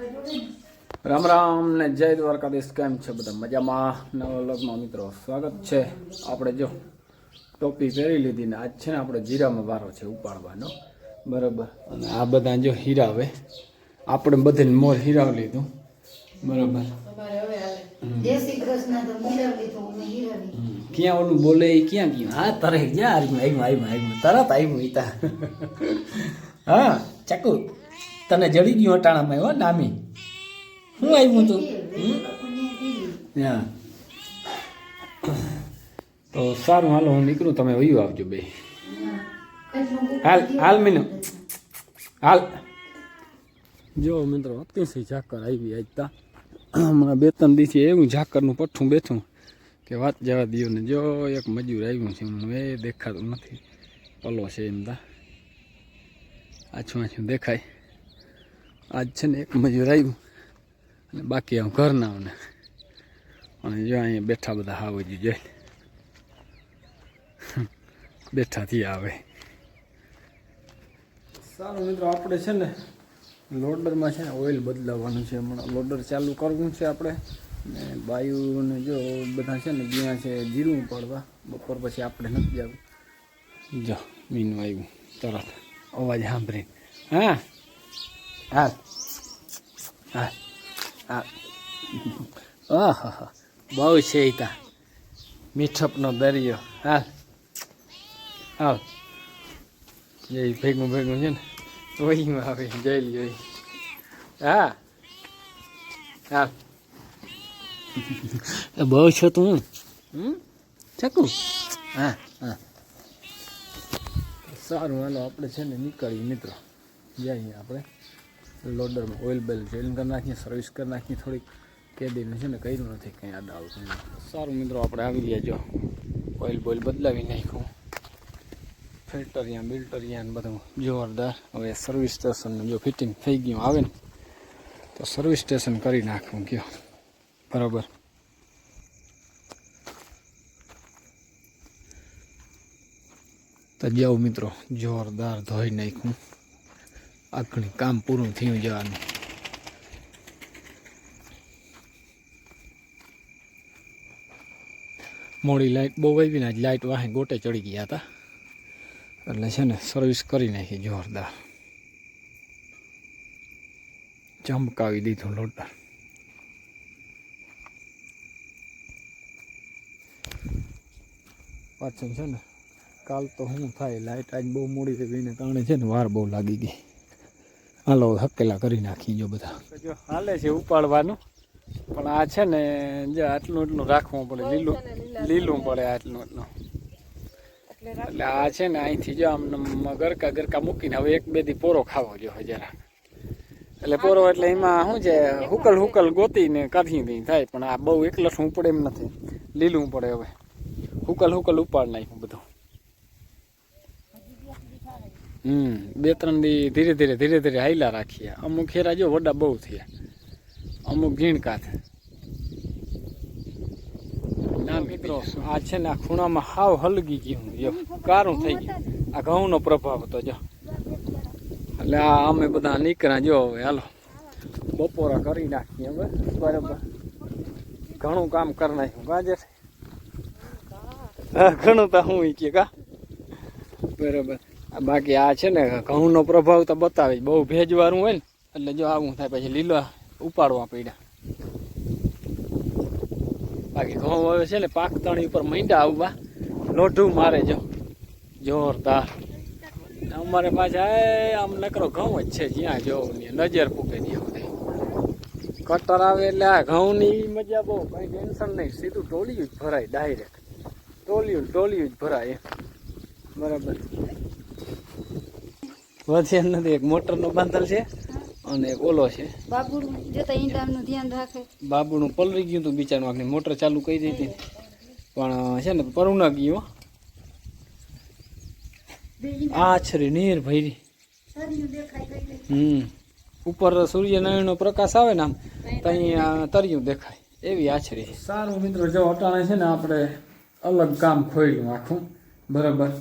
રામ રામ ને જય દ્વારકાધીશ. કેમ છે બધા મજામાં? નવા વ્લોગમાં મિત્રો સ્વાગત છે. આપણે જો ટોપી પહેરી લીધી ને આજ છે ને આપણે જીરામાં વારો છે ઉપાડવાનો, બરાબર. અને આ બધા જો હીરાવે, આપણે બધાને મોર હીરાવ લીધું, બરાબર. ક્યાં ઓલું બોલે ક્યાં ગયું? હા તરે ક્યાં આવ્યું તરત આવ્યું ઈતા. હા ચાકુ તને જડી ગયું અટાણામાં એવો નામી શું આવ્યું તું? હા તો સારું, હાલો હું નીકળું, તમે વયું આવજો બે. હાલ હાલ મીનુ હાલ. જો મિત્રો અતિશય ઝાકર આવી આજતા. હમણાં 2-3 દિવસથી એવું ઝાકરનું પઠ્ઠું બેઠું કે વાત જવા દો ને. જો એક મજૂર આવ્યું છે, એ દેખાતું નથી, પલો છે એમ તા આછું આછું દેખાય. આજ છે ને એક મજૂર આવ્યું અને બાકી આમ ઘરના ને. અને જો અહીંયા બેઠા બધા હાવજી જોઈ બેઠા થી આવે. સારું મિત્રો, આપણે છે ને લોડરમાં છે ને ઓઇલ બદલાવવાનું છે. હમણાં લોડર ચાલુ કરવું છે આપણે. ને બાયુને જો બધા છે ને ગયા છે જીરું પડવા, બપોર પછી આપણે નથી જવું. જો મીનું આવ્યું તરત અવાજ સાંભળીને. હા હા હા હા હા બહુ છે ઈતા મીઠપનો દરિયો. હા હાલ એ ભેગું ભેગું છે ને વહીમાં આવે જઈ લ્યો. હા હા બહુ છો તું ચાકુ. હા હા સારું, હાલો આપણે છે ને નીકળીએ મિત્રો, જઈએ આપણે લોડરમાં ઓઇલ બેલ ચેન્જ કરી નાખીએ, સર્વિસ કરી નાખીએ થોડીક. કેદીને છે ને કર્યું નથી કંઈ આડા આવતું. સારું મિત્રો, આપણે આવી ગયા. જો ઓઇલ બોઇલ બદલાવી નાખ્યું, ફિલ્ટરિયા બિલ્ટરિયા ને બધું જોરદાર. હવે સર્વિસ સ્ટેશનનું જો ફિટિંગ થઈ ગયું આવે ને તો સર્વિસ સ્ટેશન કરી નાખવું કયો, બરાબર. તો જાઓ મિત્રો, જોરદાર ધોઈ નાખ્યું, આખું કામ પૂરું થયું જવાનું. મોડી લાઇટ બહુ આવી ને, આજ લાઇટ વાહે ગોટે ચડી ગયા હતા, એટલે છે ને સર્વિસ કરી નાખી જોરદાર, ચમકાવી દીધું લોડર. પાછળ છે ને કાલ તો શું થાય, લાઇટ આજ બહુ મોડી થઈ ગઈને કારણે છે ને વાર બહુ લાગી ગઈ. હાલો હકેલા કરી નાખી જો બધા. જો હાલે છે ઉપાડવાનું, પણ આ છે ને જે આટલું એટલું રાખવું પડે, લીલું લીલું પડે આટલું એટલું. એટલે આ છે ને અહીંથી જો આમ ગરકા ગરકા મૂકીને હવે 1-2 દી પોરો ખાવો જો જરા. એટલે પોરો એટલે એમાં શું છે, હુકલ હુકલ ગોતીને કાઢી દઈ થાય, પણ આ બહુ એકલસું ઉપડે એમ નથી, લીલું પડે. હવે હુકલ હુકલ ઉપાડ નાખ્યું બધું. 2-3 દી ધીરે ધીરે હાઈલા રાખીએ. અમુક ખેરા જો વડા બહુ થયા, અમુક ઝીણકા થાય. ના મિત્રો, આ છે ને આ ખૂણામાં હાવ હલગી ગયું, જો કારું થઈ ગયું. આ ઘઉંનો પ્રભાવ હતો જો. એટલે આ અમે બધા નીકળ્યા જો. હવે હાલો બપોરા કરી નાખીએ હવે, બરાબર. ઘણું કામ કરી નાખ્યું ગાજર. હા ઘણું તો હું કે કા, બરાબર. બાકી આ છે ને ઘઉંનો પ્રભાવ તો બતાવે, બહુ ભેજવાળું હોય ને એટલે જો આવું થાય, પછી લીલા ઉપાડવા પડ્યા. બાકી ઘઉં હવે છે ને પાક તણી ઉપર માંડ્યા આવવા, લોઢું મારે જો જોરદાર. અમારે પાછા આમ નકરો ઘઉં જ છે, જ્યાં જો નજર પૂકે ત્યાં કટર આવે એટલે આ ઘઉંની મજા બહુ, કંઈ ટેન્શન નહીં, સીધું ટોલિયું જ ભરાય, ડાયરેક્ટ ટોલિયું જ ભરાય, બરાબર. વધે નથી. એક મોટરનો બાંધલ છે અને એક ઓલો છે. બાબુનું પલરી ગયું હતું બિચારું, આખની મોટર ચાલુ કરી દીધી પણ છે ને પરું ના ગયું. આછરી નીર ભરી. ઉપર સૂર્યનારાયણનો પ્રકાશ આવે ને આમ ત્યાં તરિયું દેખાય એવી આછરી. સારું મિત્રો, જો અટાણે છે ને આપણે અલગ કામ ખોઈલું આખું, બરાબર.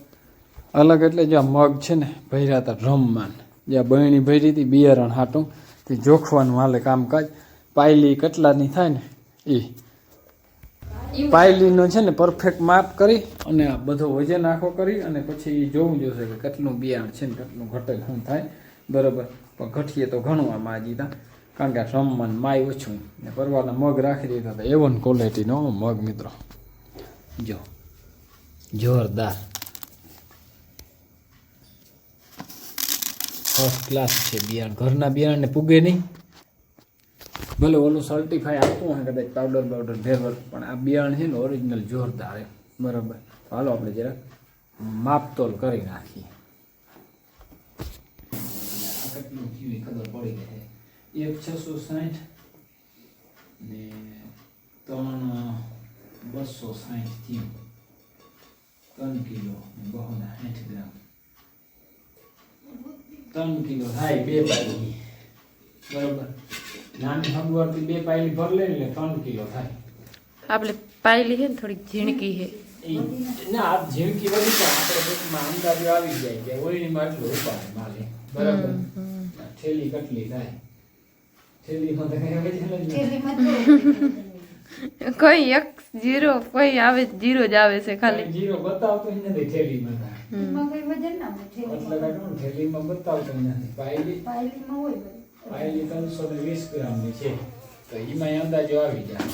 અલગ એટલે જો મગ છે ને ભર્યા હતા ડ્રમમાં, જ્યાં બહેણી ભરી હતી બિયારણ હાટું, કે જોખવાનું હાલે કામકાજ. પાયલી કેટલાની થાય ને એ પાયલીનો છે ને પરફેક્ટ માપ કરી અને આ બધો વજન આખો કરી અને પછી જોવું જોશે કે કેટલું બિયારણ છે ને કેટલું ઘટે શું થાય બરાબર. પણ ઘટીએ તો ઘણું આમાં હજી ત્યાં, કારણ કે રમવાનું માય ઓછું ને પરવાના મગ રાખી દીધા હતા એવન ક્વોલિટીનો મગ મિત્રો. જો જોરદાર ફર્સ્ટ ક્લાસ છે બિયારણ. ઘરના બિયારણને પૂગે નહીં, ભલે ઓલું સર્ટિફાઈ આપવું હોય કદાચ પાવડર બાવડર ભેરવર, પણ આ બિયારણ છે ને ઓરિજિનલ જોરદાર એમ બરાબર. હાલો આપણે જરાક માપતોલ કરી નાખીએ. આ કેટલું થયું ખબર પડી ગઈ. 1,660 ને 3,260 થયું. 3 કિલો 260 ગ્રામ 3 કિલો થાય 2 પાયલી બરાબર. નાની હગવરથી 2 પાયલી ભર લે એટલે 3 કિલો થાય. આપણે પાયલી છે ને થોડીક ઝીણકી છે ના આ ઝીણકી વધી તો આપણે પેટમાં અંદાજો આવી જાય કે ઓળીમાં એટલું ઉપાડે માલે બરાબર. થેલી કેટલી થાય? થેલીમાં તો કઈ આવે છે કોઈ 1 0 કોઈ આવે 0 જ આવે છે ખાલી. 0 બતાવતો નથી થેલીમાં થાય. એટલે થેલીમાં બતાવતો નથી. પાયલીમાં હોય પાયલી 320 ગ્રામની છે તો એમાં અંદાજો આવી જાય.